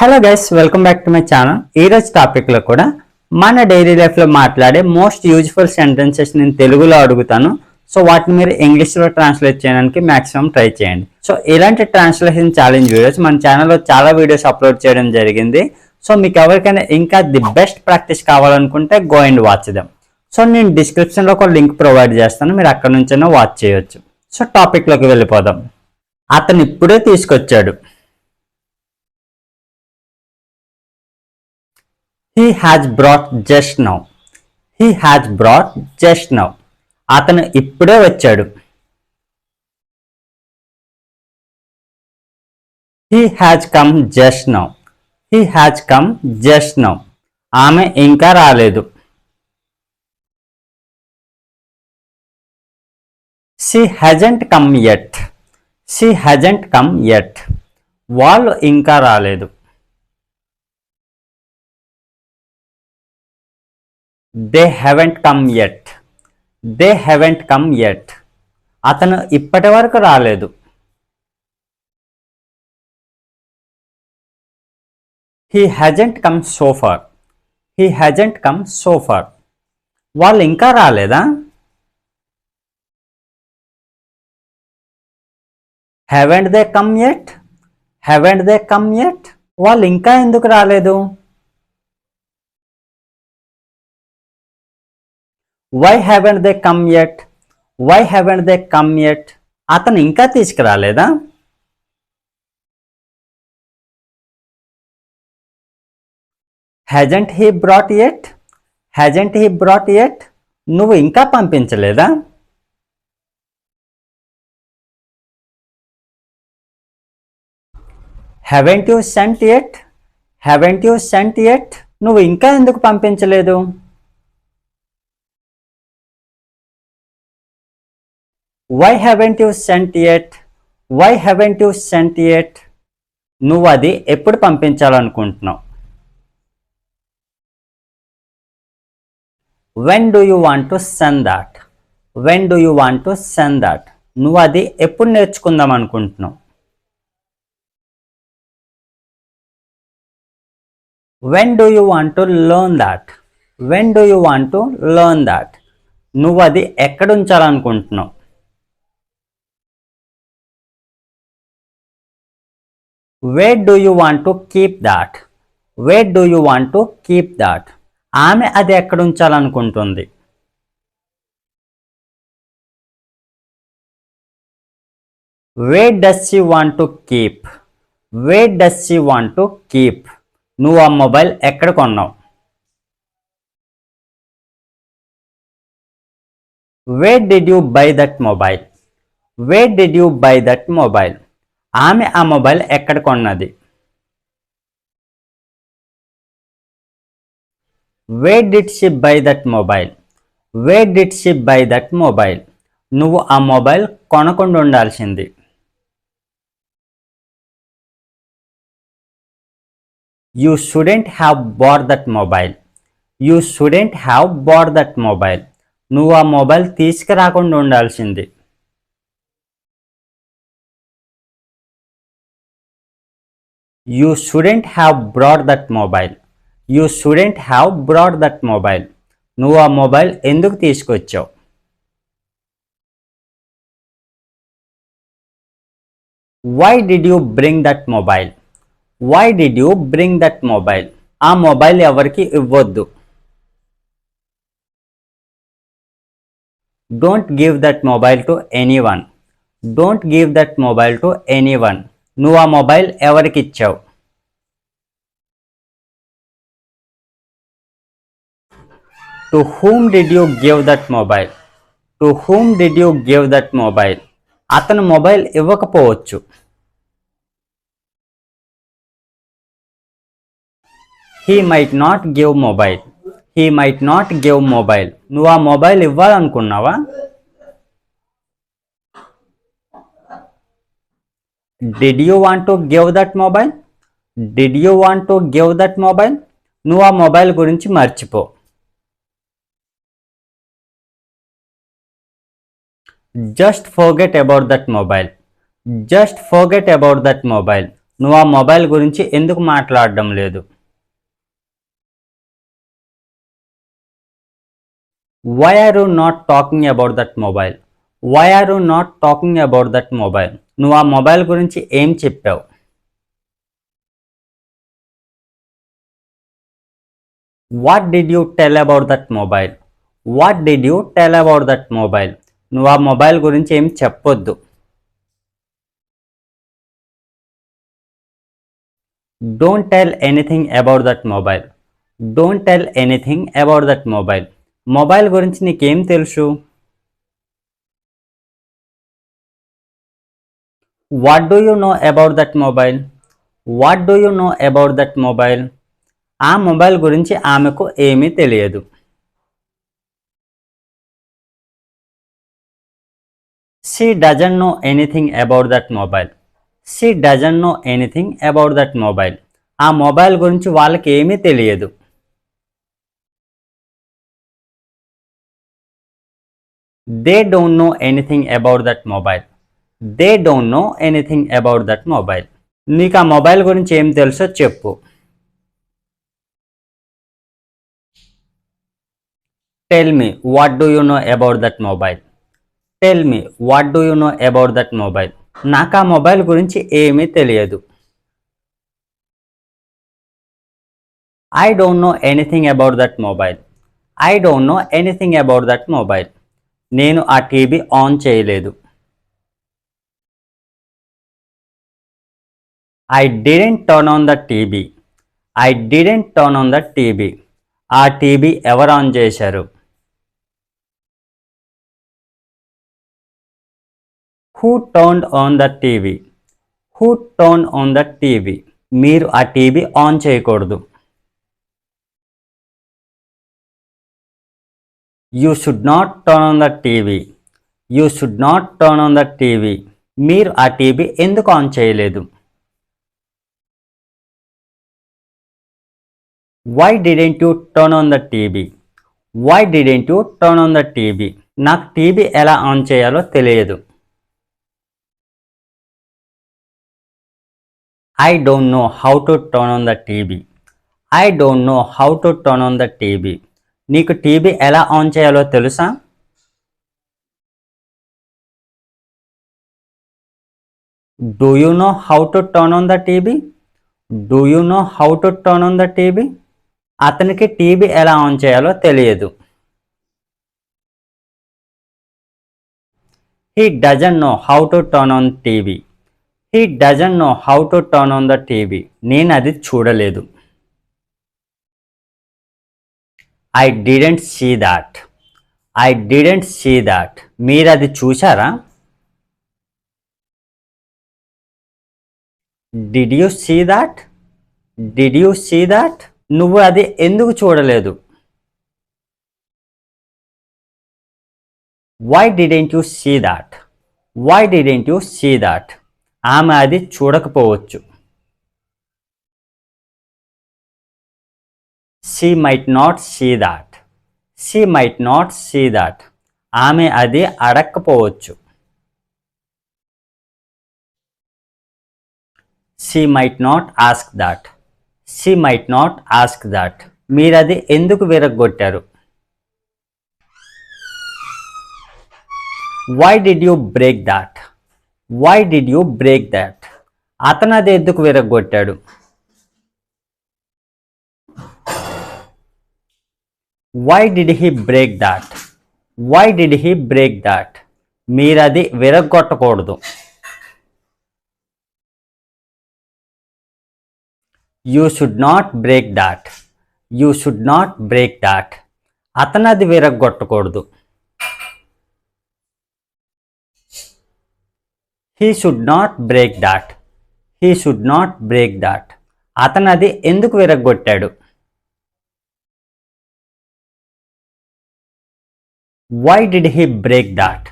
Hello guys, welcome back to my channel. ఈరోజు టాపిక్లో కూడా మన డైలీ లైఫ్లో మాట్లాడే మోస్ట్ యూజ్ఫుల్ సెంటెన్సెస్ నేను తెలుగులో అడుగుతాను. సో వాటిని మీరు ఇంగ్లీష్లో ట్రాన్స్లేట్ చేయడానికి మాక్సిమం ట్రై చేయండి. సో ఇలాంటి ట్రాన్స్లేషన్ ఛాలెంజ్ వీడియోస్ మన ఛానల్లో చాలా వీడియోస్ అప్లోడ్ చేయడం జరిగింది. సో మీకు ఎవరికైనా ఇంకా ది బెస్ట్ ప్రాక్టీస్ కావాలనుకుంటే go and watch them. So నేను డిస్క్రిప్షన్లో ఒక లింక్ ప్రొవైడ్ చేస్తాను, మీరు అక్కడ నుంచైనా వాచ్ చేయొచ్చు. సో టాపిక్లోకి వెళ్ళిపోదాం. అతను ఇప్పుడే తీసుకొచ్చాడు. He has brought just now. He has brought just now. అతను ఇప్పుడే వచ్చాడు. He has come just now. He has come just now. ఆమె ఇంకా రాలేదు. She hasn't come yet. She hasn't come yet. వాళ్ళు ఇంకా రాలేదు. They haven't come yet. They haven't come yet. అతను ఇప్పటి వరకు రాలేదు. He hasn't come so far. He hasn't come so far. వాళ్ళు ఇంకా రాలేదా? Haven't they come yet? Haven't they come yet? వాళ్ళు ఇంకా ఎందుకు రాలేదు? Why haven't they come yet? Why haven't they come yet? అతను ఇంకా తీసుకురాలేదా? Hasn't he brought yet? Hasn't he brought yet? నువ్వు ఇంకా పంపించలేదా? Haven't you sent yet? Haven't you sent yet? నువ్వు ఇంకా ఎందుకు పంపించలేదు? Why haven't you sent yet? Why haven't you sent yet? నువ్వు అది ఎప్పుడు పంపించాలనుకుంటున్నావు? When do you want to send that? When do you want to send that? నువ్వు అది ఎప్పుడు నేర్చుకుందాం అనుకుంటున్నావు? When do you want to learn that? When do you want to learn that? నువ్వు అది ఎక్కడ ఉంచాలనుకుంటున్నావు? Where do you want to keep that? Where do you want to keep that? ఆమె అది ఎక్కడ ఉంచాలనుకుంటుంది? Where does she want to keep? Where does she want to keep? నువ్వు ఆ mobile ఎక్కడ కొన్నావు? Where did you buy that mobile? Where did you buy that mobile? ఆమె ఆ mobile ఎక్కడ కొన్నది? Where did she buy that mobile? Where did she buy that mobile? నువ్వు ఆ మొబైల్ కొనకుండా ఉండాల్సింది. You shouldn't have bought that mobile. You shouldn't have bought that mobile. నువ్వు ఆ మొబైల్ తీసుకురాకుండా ఉండాల్సింది. You shouldn't have brought that mobile. You shouldn't have brought that mobile. నువ్వు ఆ మొబైల్ ఎందుకు తీసుకొచ్చావు? Why did you bring that mobile? Why did you bring that mobile? ఆ mobile ఎవరికి ఇవ్వొద్దు. Don't give that mobile to anyone. Don't give that mobile to anyone. నువ్వు ఆ mobile ఎవరికి ఇచ్చావు? To whom did you give that mobile? To whom did you give that mobile? అతను mobile ఇవ్వకపోవచ్చు. He might not give mobile. He might not give mobile. నువ్వు ఆ mobile ఇవ్వాలనుకున్నావా? Did you want to give that mobile? Did you want to give that mobile? నువ్వు ఆ mobile గురించి మర్చిపో. Just forget about that mobile. Just forget about that mobile. నువ్వు ఆ mobile గురించి ఎందుకు మాట్లాడడం లేదు? Why are you not talking about that mobile? Why are you not talking about that mobile? నువ్వు ఆ మొబైల్ గురించి ఏం చెప్పావు? What did you tell about that mobile? What did you tell about that mobile? నువ్వు ఆ mobile గురించి ఏం చెప్పొద్దు. Don't tell anything about that mobile. Don't tell anything about that mobile. Mobile గురించి నీకేం తెలుసు? What do you know about that mobile? What do you know about that mobile? ఆ mobile గురించి ఆమెకు ఏమీ తెలియదు. She doesn't know anything about that mobile. She doesn't know anything about that mobile. ఆ mobile గురించి వాళ్ళకి ఏమీ తెలియదు. They don't know anything about that mobile. They don't know anything about that mobile. నీకు ఆ మొబైల్ గురించి ఏం తెలుసో చెప్పు. Tell me what do you know about that mobile? Tell me what do you know about that mobile? నాకు ఆ mobile గురించి ఏమీ తెలియదు. I don't know anything about that mobile. I don't know anything about that mobile. నేను ఆ TV on చేయలేదు. I didn't turn on the TV. I didn't turn on the TV. ఆ TV ఎవరు ఆన్ చేశారు? Who turned on the TV? Who turned on the TV? మీరు ఆ TV on చేయకూడదు. You should not turn on the TV. You should not turn on the TV. మీరు ఆ TV ఎందుకు on చేయలేదు? Why didn't you turn on the TV? Why didn't you turn on the TV? నాకు TV ఎలా on చేయాలో తెలియదు. I don't know how to turn on the TV. I don't know how to turn on the TV. నీకు TV ఎలా on చేయాలో తెలుసా? Do you know how to turn on the TV? Do you know how to turn on the TV? అతనికి TV ఎలా on చేయాలో తెలియదు. He doesn't know how to turn on TV. He doesn't know how to turn on the TV. నేను అది చూడలేదు. I didn't see that. I didn't see that. మీరు అది చూసారా? Did you see that? Did you see that? నువ్వు అది ఎందుకు చూడలేదు? Why didn't you see that? Why didn't you see that? ఆమె అది చూడకపోవచ్చు. She might not see that. She might not see that. ఆమె అది అడక్కపోవచ్చు. She might not ask that. She might not ask that. మీరు అది ఎందుకు విరగ్గొట్టారు? Why did you break that? Why did you break that? అతను అది ఎందుకు విరగ్గొట్టాడు? Why did he break that? Why did he break that? మీరు అది విరగ్గొట్టకూడదు. You should not break that. You should not break that. అతను అది విరగ్గొట్టకూడదు. He should not break that. He should not break that. అతను అది ఎందుకు విరగ్గొట్టాడు? Why did he break that?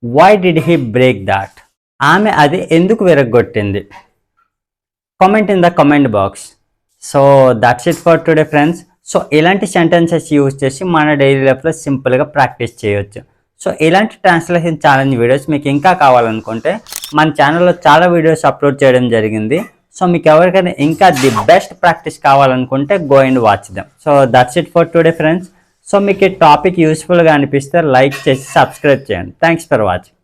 Why did he break that? ఆమె అది ఎందుకు విరగ్గొట్టింది? Comment in the comment box. So that's it for today friends. So ఇలాంటి sentences use చేసి మన daily లైఫ్లో సింపుల్గా ప్రాక్టీస్ చేయొచ్చు. సో ఇలాంటి ట్రాన్స్లేషన్ ఛాలెంజ్ వీడియోస్ మీకు ఇంకా కావాలనుకుంటే మన ఛానల్లో చాలా వీడియోస్ అప్లోడ్ చేయడం జరిగింది. సో మీకు ఎవరికైనా ఇంకా ది బెస్ట్ ప్రాక్టీస్ కావాలనుకుంటే go and watch them. So that's it for today friends. So మీకు ఈ టాపిక్ యూస్ఫుల్గా అనిపిస్తే లైక్ చేసి సబ్స్క్రైబ్ చేయండి. Thanks for watching.